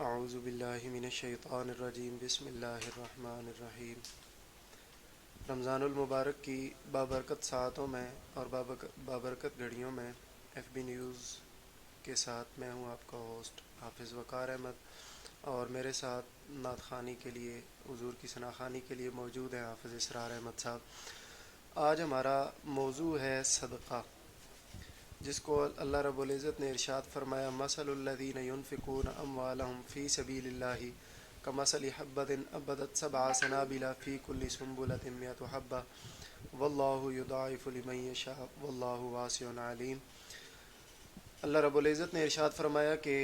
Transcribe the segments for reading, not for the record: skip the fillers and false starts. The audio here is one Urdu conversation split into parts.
اعوذ باللہ من الشیطان الرجیم بسم اللہ الرحمن الرحیم۔ رمضان المبارک کی بابرکت ساعتوں میں اور بابرکت گھڑیوں میں ایف بی نیوز کے ساتھ میں ہوں آپ کا ہوسٹ حافظ وقار احمد، اور میرے ساتھ نعت خوانی کے لیے حضور کی ثنا خوانی کے لیے موجود ہیں حافظ اسرار احمد صاحب۔ آج ہمارا موضوع ہے صدقہ، جس کو اللہ رب العزت نے ارشاد فرمایا مثل الذین ينفقون اموالهم فی سبیل اللہ کمثل حبۃ انبتت سبع سنابل فی کل سنبلۃ مئۃ حبۃ واللہ یضاعف لمن یشاء واللہ واسع علیم۔ اللہ رب العزت نے ارشاد فرمایا کہ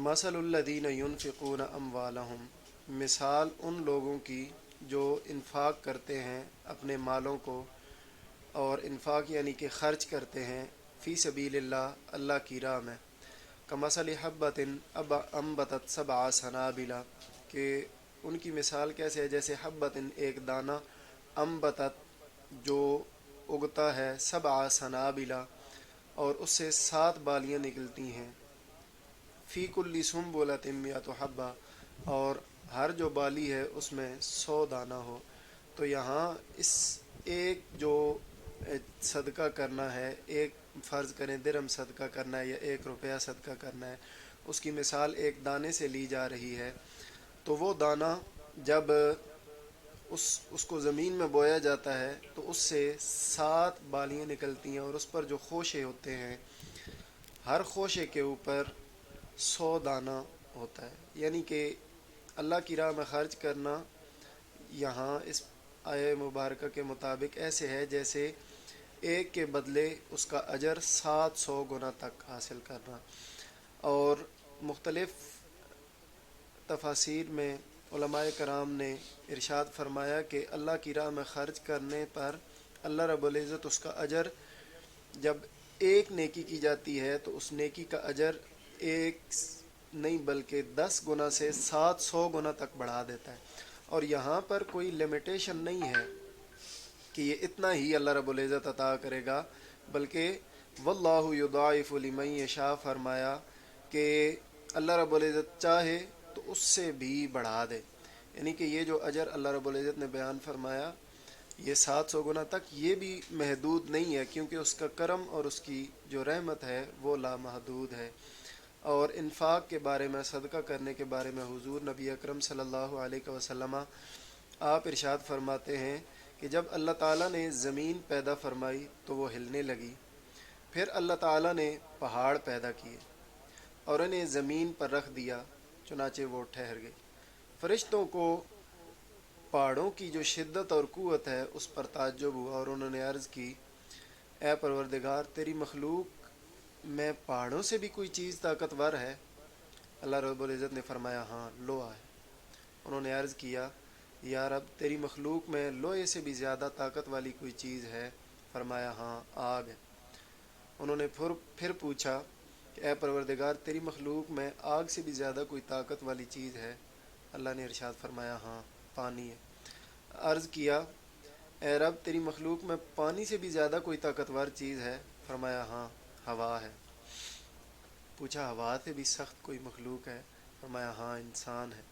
مثل الذین ينفقون اموالهم، مثال ان لوگوں کی جو انفاق کرتے ہیں اپنے مالوں کو، اور انفاق یعنی کہ خرچ کرتے ہیں فی سبیل اللہ، اللہ کی راہ میں، کمثل حبۃ انبتت سبع سنابل، کہ ان کی مثال کیسے ہے؟ جیسے حبۃ ایک دانہ، انبتت جو اگتا ہے، سبع سنابل اور اس سے 7 بالیاں نکلتی ہیں، فی کل سنبلۃ مئۃ حبۃ اور ہر جو بالی ہے اس میں 100 دانہ ہو۔ تو یہاں اس ایک جو صدقہ کرنا ہے، ایک فرض کریں درہم صدقہ کرنا ہے یا 1 روپیہ صدقہ کرنا ہے، اس کی مثال ایک دانے سے لی جا رہی ہے۔ تو وہ دانہ جب اس کو زمین میں بویا جاتا ہے تو اس سے 7 بالیاں نکلتی ہیں، اور اس پر جو خوشے ہوتے ہیں، ہر خوشے کے اوپر 100 دانہ ہوتا ہے۔ یعنی کہ اللہ کی راہ میں خرچ کرنا یہاں اس آیہ مبارکہ کے مطابق ایسے ہے جیسے ایک کے بدلے اس کا اجر 700 گنا تک حاصل کرنا۔ اور مختلف تفاسیر میں علماء کرام نے ارشاد فرمایا کہ اللہ کی راہ میں خرچ کرنے پر اللہ رب العزت اس کا اجر، جب ایک نیکی کی جاتی ہے تو اس نیکی کا اجر ایک نہیں بلکہ 10 گنا سے 700 گنا تک بڑھا دیتا ہے۔ اور یہاں پر کوئی لمیٹیشن نہیں ہے کہ یہ اتنا ہی اللہ رب العزت عطا کرے گا، بلکہ واللہ یضاعف لمن یشاء فرمایا کہ اللہ رب العزت چاہے تو اس سے بھی بڑھا دے۔ یعنی کہ یہ جو اجر اللہ رب العزت نے بیان فرمایا، یہ 700 گنا تک، یہ بھی محدود نہیں ہے، کیونکہ اس کا کرم اور اس کی جو رحمت ہے وہ لامحدود ہے۔ اور انفاق کے بارے میں، صدقہ کرنے کے بارے میں حضور نبی اکرم صلی اللہ علیہ وسلم آپ ارشاد فرماتے ہیں کہ جب اللہ تعالیٰ نے زمین پیدا فرمائی تو وہ ہلنے لگی، پھر اللہ تعالیٰ نے پہاڑ پیدا کیے اور انہیں زمین پر رکھ دیا، چنانچہ وہ ٹھہر گئی۔ فرشتوں کو پہاڑوں کی جو شدت اور قوت ہے اس پر تعجب ہوا، اور انہوں نے عرض کی اے پروردگار، تیری مخلوق میں پہاڑوں سے بھی کوئی چیز طاقتور ہے؟ اللہ رب العزت نے فرمایا ہاں، لوہا ہے۔ انہوں نے عرض کیا یا رب، تیری مخلوق میں لوہے سے بھی زیادہ طاقت والی کوئی چیز ہے؟ فرمایا ہاں، آگ ہے۔ انہوں نے پھر پوچھا کہ اے پروردگار، تیری مخلوق میں آگ سے بھی زیادہ کوئی طاقت والی چیز ہے؟ اللہ نے ارشاد فرمایا ہاں، پانی ہے۔ عرض کیا اے رب، تیری مخلوق میں پانی سے بھی زیادہ کوئی طاقتور چیز ہے؟ فرمایا ہاں، ہوا ہے۔ پوچھا ہوا سے بھی سخت کوئی مخلوق ہے؟ فرمایا ہاں، انسان ہے۔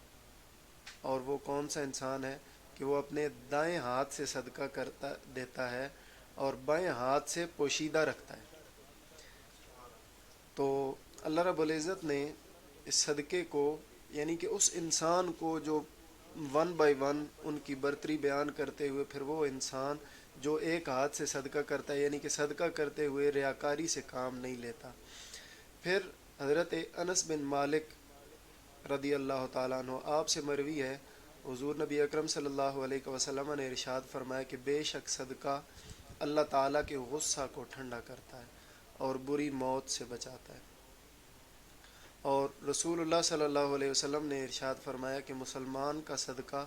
اور وہ کون سا انسان ہے؟ کہ وہ اپنے دائیں ہاتھ سے صدقہ دیتا ہے اور بائیں ہاتھ سے پوشیدہ رکھتا ہے۔ تو اللہ رب العزت نے اس صدقے کو، یعنی کہ اس انسان کو جو 1 بائی 1 ان کی برتری بیان کرتے ہوئے، پھر وہ انسان جو ایک ہاتھ سے صدقہ کرتا ہے، یعنی کہ صدقہ کرتے ہوئے ریاکاری سے کام نہیں لیتا۔ پھر حضرت انس بن مالک رضی اللہ تعالیٰ عنہ، آپ سے مروی ہے حضور نبی اکرم صلی اللہ علیہ وسلم نے ارشاد فرمایا کہ بے شک صدقہ اللہ تعالیٰ کے غصہ کو ٹھنڈا کرتا ہے اور بری موت سے بچاتا ہے۔ اور رسول اللہ صلی اللہ علیہ وسلم نے ارشاد فرمایا کہ مسلمان کا صدقہ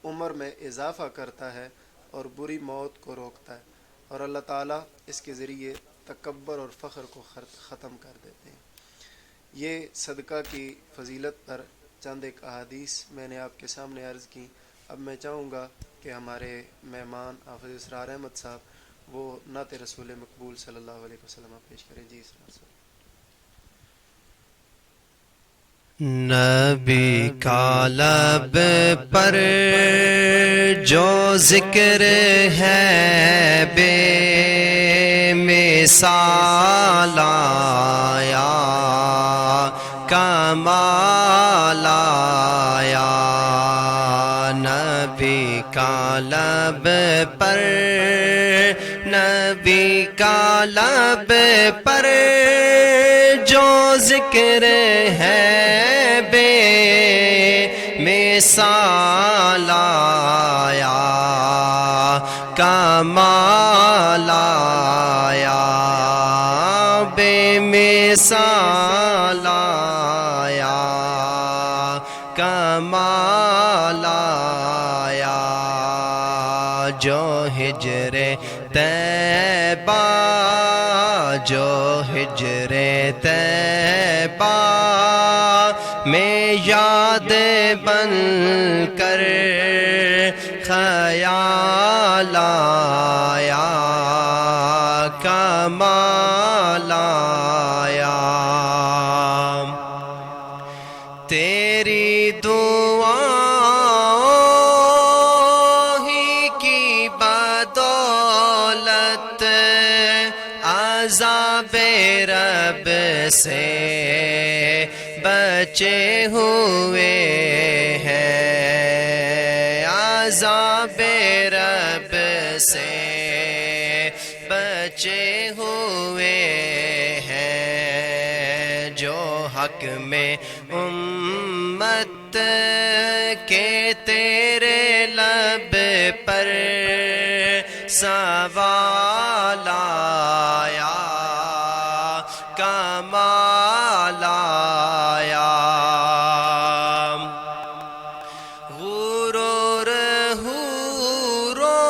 عمر میں اضافہ کرتا ہے اور بری موت کو روکتا ہے، اور اللہ تعالیٰ اس کے ذریعے تکبر اور فخر کو ختم کر دیتے ہیں۔ یہ صدقہ کی فضیلت پر چند ایک احادیث میں نے آپ کے سامنے عرض کی۔ اب میں چاہوں گا کہ ہمارے مہمان حافظ اسرار احمد صاحب وہ نعت رسول مقبول صلی اللہ علیہ وسلم پیش کریں۔ جی اسرار صاحب۔ نبی کا لب پر جو ذکر ہے بے مثال آیا، کمال آیا، نبی کا لب پر، نبی کا لب پر جو ذکر ہے بے مثال آیا، کمال آیا، بے مثال آیا، کمال آیا، جو ہجر طیبہ، جو ہجر طیبہ میں یاد بن کر خیال آیا، کمال آیا، تیری دعاؤں ہی کی بدولت عذاب رب سے بچے ہوئے ہیں، عذاب رب سے بچے ہوئے ہیں، جو حق میں امت کے تیرے لب پر سوال آیا، کمال آیا، غرور حوروں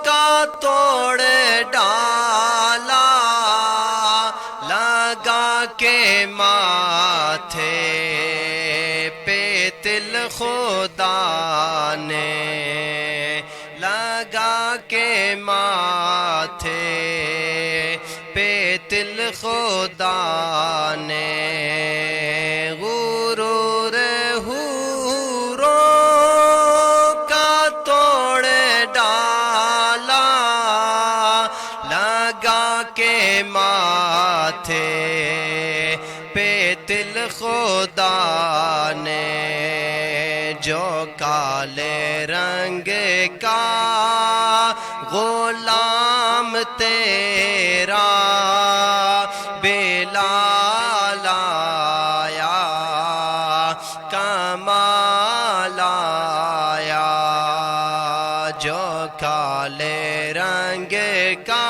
کا توڑ ڈالا، لگا کے ماتھے پہ تل خدا نے، لگا کے ماتھے پہ تل خدا نے، غرور حوروں کا توڑ ڈالا، لگا کے ماتھے پہ تل خدا نے، جو کالے رنگ کا غلام تیرا بلال آیا، کمال آیا، جو کالے رنگ کا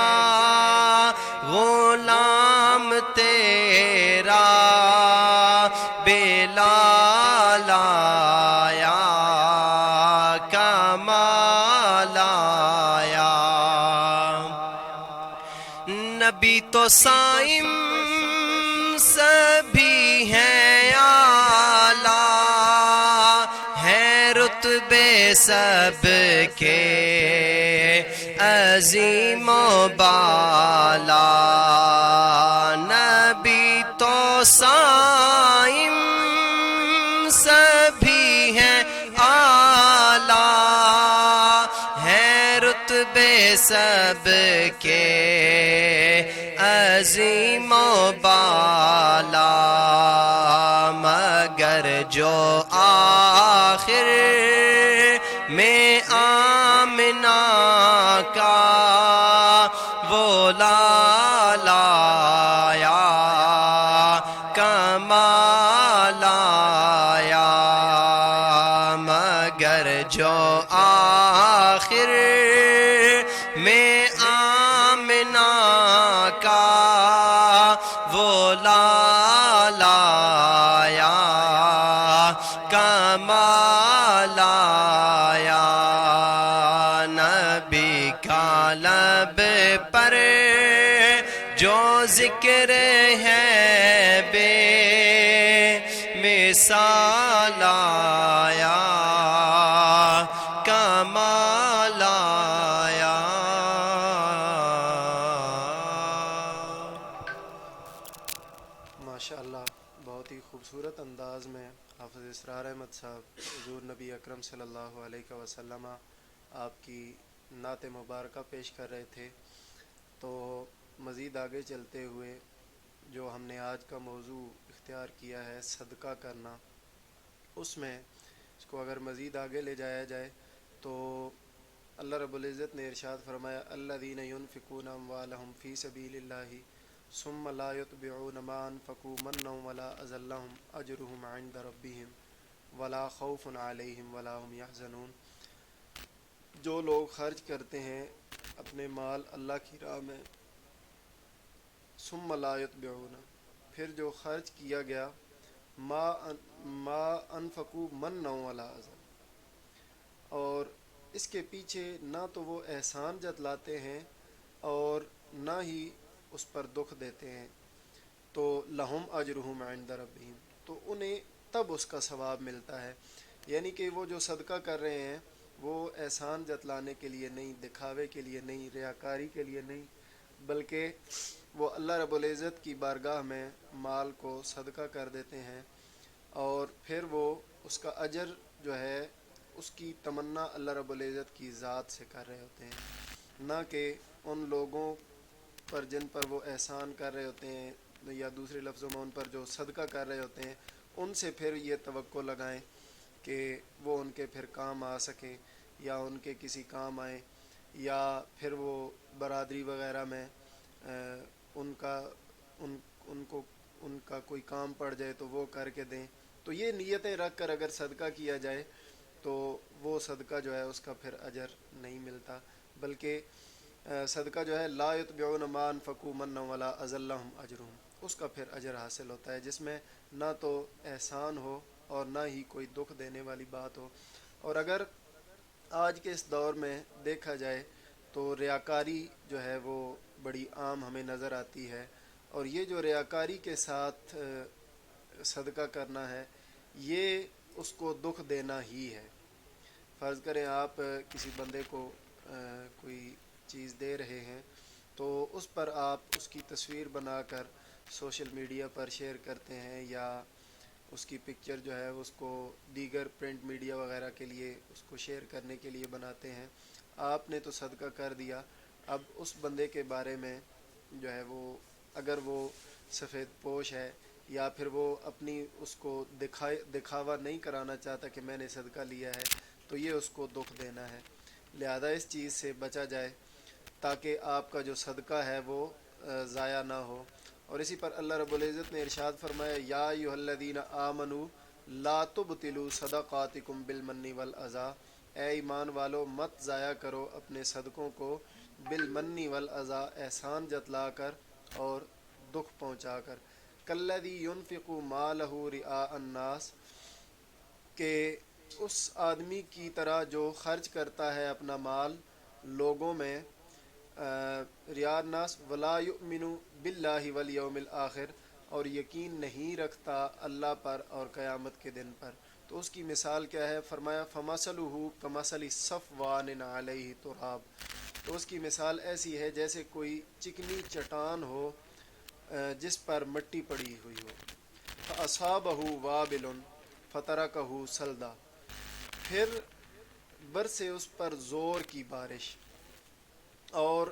غلام تیرا بلال آیا، کمال آیا، نبی تو صائم سبھی ہیں اعلیٰ، ہیں رتبے سب کے عظیم و بالا، نبی تو صائم سبھی ہیں اعلیٰ، ہیں رتبے سب کے عظیم و بالا، مگر جو آخر میں آمنہ کا وہ لال آیا، کمال آیا، مگر جو آخر میں آمنہ کا وہ لال آیا، کمال آیا، نبی کا لب پر جو ذکر ہے بے مثال آیا، کمال آیا، ماشاء اللہ بہت ہی خوبصورت انداز میں حافظ اسرار احمد صاحب حضور نبی اکرم صلی اللہ علیہ وسلم آپ کی نعت مبارکہ پیش کر رہے تھے، تو مزید آگے چلتے ہوئے جو ہم نے آج کا موضوع اختیار کیا ہے صدقہ کرنا، اس میں اس کو اگر مزید آگے لے جایا جائے تو اللہ رب العزت نے ارشاد فرمایا الذین ينفقون اموالهم فی سبیل اللہ ثم لا يتبعون ما انفقوا منا ولا اذى لهم اجرهم عند ربهم ولا خوف علیہم ولا هم يحزنون۔ جو لوگ خرچ کرتے ہیں اپنے مال اللہ کی راہ میں، ثم لا يتبعون، پھر جو خرچ کیا گیا، ما انفقوا منا ولا اذى، اور اس کے پیچھے نہ تو وہ احسان جتلاتے ہیں اور نہ ہی اس پر دکھ دیتے ہیں، تو لہم اجرہم عند ربہم، تو انہیں تب اس کا ثواب ملتا ہے۔ یعنی کہ وہ جو صدقہ کر رہے ہیں وہ احسان جتلانے کے لیے نہیں، دکھاوے کے لیے نہیں، ریاکاری کے لیے نہیں، بلکہ وہ اللہ رب العزت کی بارگاہ میں مال کو صدقہ کر دیتے ہیں، اور پھر وہ اس کا اجر جو ہے اس کی تمنا اللہ رب العزت کی ذات سے کر رہے ہوتے ہیں، نہ کہ ان لوگوں پر جن پر وہ احسان کر رہے ہوتے ہیں، یا دوسرے لفظوں میں ان پر جو صدقہ کر رہے ہوتے ہیں ان سے پھر یہ توقع لگائیں کہ وہ ان کے پھر کام آ سکیں یا ان کے کسی کام آئیں، یا پھر وہ برادری وغیرہ میں ان کا کوئی کام پڑ جائے تو وہ کر کے دیں۔ تو یہ نیتیں رکھ کر اگر صدقہ کیا جائے تو وہ صدقہ جو ہے اس کا پھر اجر نہیں ملتا، بلکہ صدقہ جو ہے لا یتبعون ما انفقوا منا ولا اذى لهم اجرهم، اس کا پھر اجر حاصل ہوتا ہے، جس میں نہ تو احسان ہو اور نہ ہی کوئی دکھ دینے والی بات ہو۔ اور اگر آج کے اس دور میں دیکھا جائے تو ریاکاری جو ہے وہ بڑی عام ہمیں نظر آتی ہے، اور یہ جو ریاکاری کے ساتھ صدقہ کرنا ہے یہ اس کو دکھ دینا ہی ہے۔ فرض کریں آپ کسی بندے کو کوئی چیز دے رہے ہیں تو اس پر آپ اس کی تصویر بنا کر سوشل میڈیا پر شیئر کرتے ہیں، یا اس کی پکچر جو ہے اس کو دیگر پرنٹ میڈیا وغیرہ کے لیے اس کو شیئر کرنے کے لیے بناتے ہیں۔ آپ نے تو صدقہ کر دیا، اب اس بندے کے بارے میں جو ہے وہ اگر وہ سفید پوش ہے یا پھر وہ اپنی اس کو دکھاوا نہیں کرانا چاہتا کہ میں نے صدقہ لیا ہے، تو یہ اس کو دکھ دینا ہے۔ لہذا اس چیز سے بچا جائے تاکہ آپ کا جو صدقہ ہے وہ ضائع نہ ہو۔ اور اسی پر اللہ رب العزت نے ارشاد فرمایا یا ایھا الذین آمنوا لا تبطلوا صدقاتکم بالمن والاذی، اے ایمان والو مت ضائع کرو اپنے صدقوں کو بالمن والاذی، احسان جتلا کر اور دکھ پہنچا کر، کالذی ينفق مالہ رئاء الناس، کہ اس آدمی کی طرح جو خرچ کرتا ہے اپنا مال لوگوں میں، رئاء الناس ولا یؤمن باللہ والیوم الآخر، اور یقین نہیں رکھتا اللہ پر اور قیامت کے دن پر، تو اس کی مثال کیا ہے؟ فرمایا فمثلہ کمثل صفوان علیہ تراب، تو اس کی مثال ایسی ہے جیسے کوئی چکنی چٹان ہو جس پر مٹی پڑی ہوئی ہو، فاصابہ وابل فترکہ صلدا، پھر برسے اس پر زور کی بارش، اور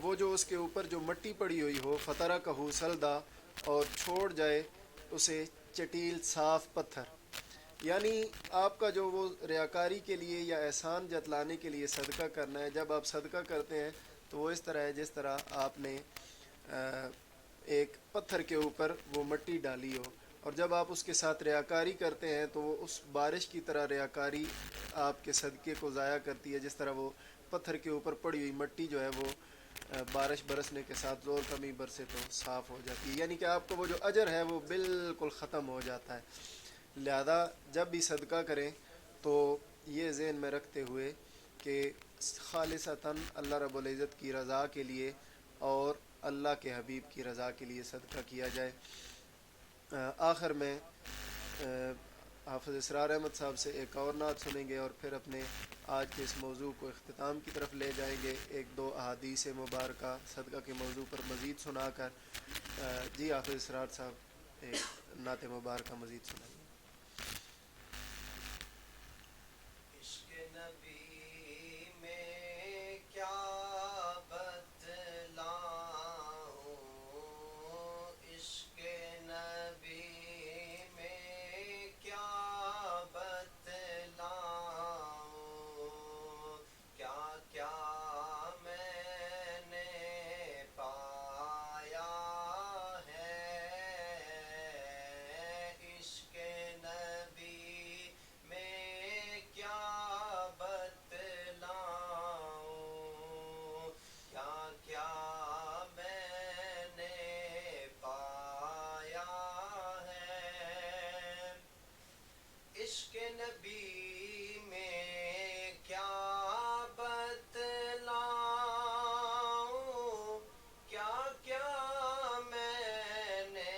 وہ جو اس کے اوپر جو مٹی پڑی ہوئی ہو فترکہ صلدا، اور چھوڑ جائے اسے چٹیل صاف پتھر۔ یعنی آپ کا جو وہ ریاکاری کے لیے یا احسان جتلانے کے لیے صدقہ کرنا ہے، جب آپ صدقہ کرتے ہیں تو وہ اس طرح ہے جس طرح آپ نے ایک پتھر کے اوپر وہ مٹی ڈالی ہو، اور جب آپ اس کے ساتھ ریاکاری کرتے ہیں تو وہ اس بارش کی طرح ریاکاری آپ کے صدقے کو ضائع کرتی ہے، جس طرح وہ پتھر کے اوپر پڑی ہوئی مٹی جو ہے وہ بارش برسنے کے ساتھ زور کمی برسے تو صاف ہو جاتی ہے، یعنی کہ آپ کو وہ جو اجر ہے وہ بالکل ختم ہو جاتا ہے۔ لہذا جب بھی صدقہ کریں تو یہ ذہن میں رکھتے ہوئے کہ خالصتاً اللہ رب العزت کی رضا کے لیے اور اللہ کے حبیب کی رضا کے لیے صدقہ کیا جائے۔ آخر میں حافظ اسرار احمد صاحب سے ایک اور نعت سنیں گے اور پھر اپنے آج کے اس موضوع کو اختتام کی طرف لے جائیں گے، ایک دو احادیث مبارکہ صدقہ کے موضوع پر مزید سنا کر۔ جی حافظ اسرار صاحب ایک نعت مبارکہ مزید سنائیے۔ عشق نبی میں کیا بتلاؤں، عشق نبی میں کیا بتلاؤں، کیا کیا میں نے پایا ہے، عشق نبی میں کیا بتلاؤں، کیا کیا میں نے پایا ہے، عشق نبی میں کیا بتلاؤں، کیا کیا میں نے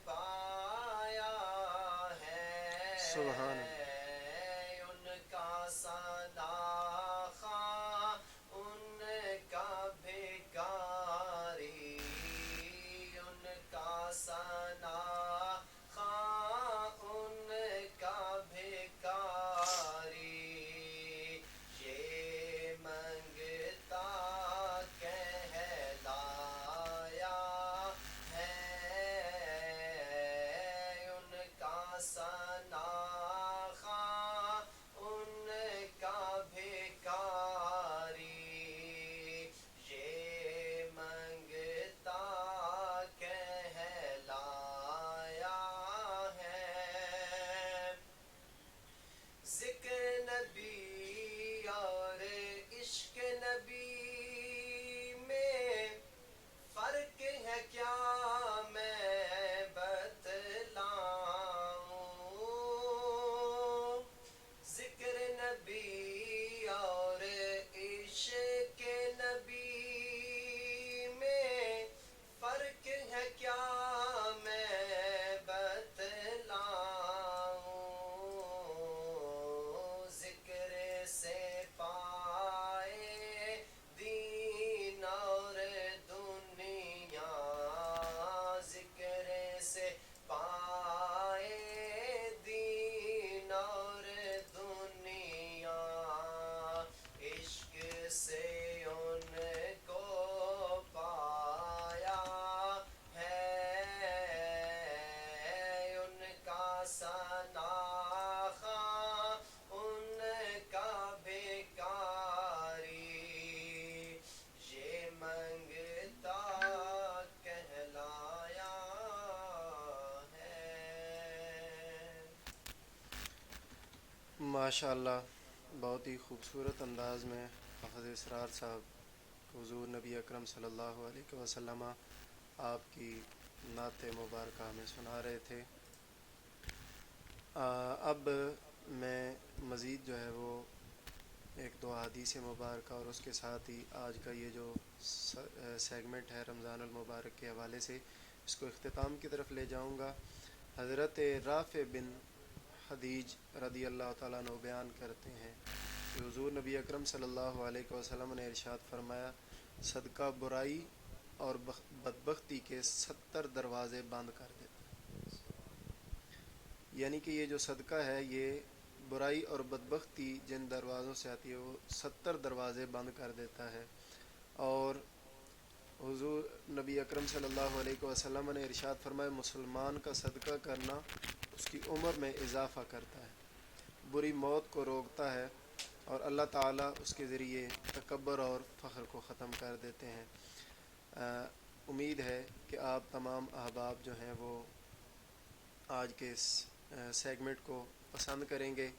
پایا ہے، سبحان اللہ۔ ان کا سدا خواں ان کا بھکاری، ان کا سدا خواں ان کا بھکاری، یہ منگتا کہلایا ہے، ان کا ثنا خواں ان کا بھکاری، یہ منگتا کہلایا ہے، ذکر نبی اور عشق نبی میں فرق ہے کیا میں بتلاؤں، ذکر نبی اور عشق نبی میں فرق ہے کیا میں بتلاؤں، ذکر سے پائے دین اور دنیا، ذکر سے پائے دین اور دنیا، عشق سے ان کو پایا ہے، ان کا ثنا خواں ان کا بھکاری، یہ منگتا کہلایا ہے۔ ماشاء اللہ، بہت ہی خوبصورت انداز میں حافظ اسرار صاحب حضور نبی اکرم صلی اللہ علیہ وسلم آپ کی نعت مبارکہ ہمیں سنا رہے تھے۔ اب میں مزید جو ہے وہ ایک دو حدیث مبارکہ اور اس کے ساتھ ہی آج کا یہ جو سیگمنٹ ہے رمضان المبارک کے حوالے سے اس کو اختتام کی طرف لے جاؤں گا۔ حضرت رافع بن حدیج رضی اللہ تعالیٰ عنہ بیان کرتے ہیں کہ حضور نبی اکرم صلی اللہ علیہ وسلم نے ارشاد فرمایا، صدقہ برائی اور بدبختی کے 70 دروازے بند کر دیتا ہے، یعنی کہ یہ جو صدقہ ہے یہ برائی اور بدبختی جن دروازوں سے آتی ہے وہ 70 دروازے بند کر دیتا ہے۔ اور حضور نبی اکرم صلی اللہ علیہ وسلم نے ارشاد فرمایا، مسلمان کا صدقہ کرنا اس کی عمر میں اضافہ کرتا ہے، بری موت کو روکتا ہے، اور اللہ تعالیٰ اس کے ذریعے تکبر اور فخر کو ختم کر دیتے ہیں۔ امید ہے کہ آپ تمام احباب جو ہیں وہ آج کے اس سیگمنٹ کو پسند کریں گے۔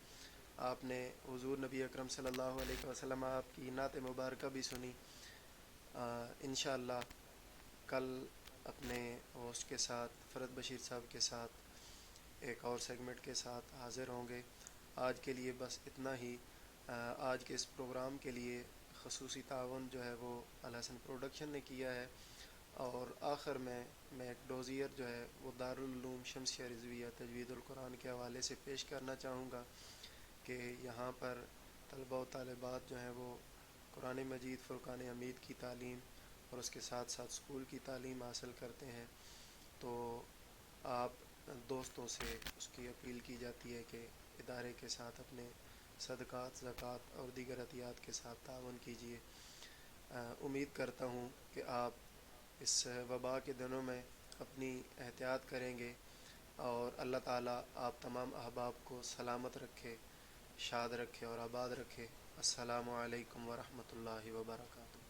آپ نے حضور نبی اکرم صلی اللہ علیہ وسلم آپ کی نعت مبارکہ بھی سنی۔ انشاءاللہ کل اپنے ہوسٹ کے ساتھ فرد بشیر صاحب کے ساتھ ایک اور سیگمنٹ کے ساتھ حاضر ہوں گے۔ آج کے لیے بس اتنا ہی۔ آج کے اس پروگرام کے لیے خصوصی تعاون جو ہے وہ الحسن پروڈکشن نے کیا ہے، اور آخر میں ایک ڈوزیئر جو ہے وہ دارالعلوم شمسیہ رضویہ تجوید القرآن کے حوالے سے پیش کرنا چاہوں گا کہ یہاں پر طلبہ و طالبات جو ہیں وہ قرآن مجید فرقان حمید کی تعلیم اور اس کے ساتھ ساتھ اسکول کی تعلیم حاصل کرتے ہیں۔ تو آپ دوستوں سے اس کی اپیل کی جاتی ہے کہ ادارے کے ساتھ اپنے صدقات، زکوٰۃ اور دیگر عطیات کے ساتھ تعاون کیجیے۔ امید کرتا ہوں کہ آپ اس وبا کے دنوں میں اپنی احتیاط کریں گے، اور اللہ تعالیٰ آپ تمام احباب کو سلامت رکھے، شاد رکھے اور آباد رکھے۔ السلام علیکم ورحمۃ اللہ وبرکاتہ۔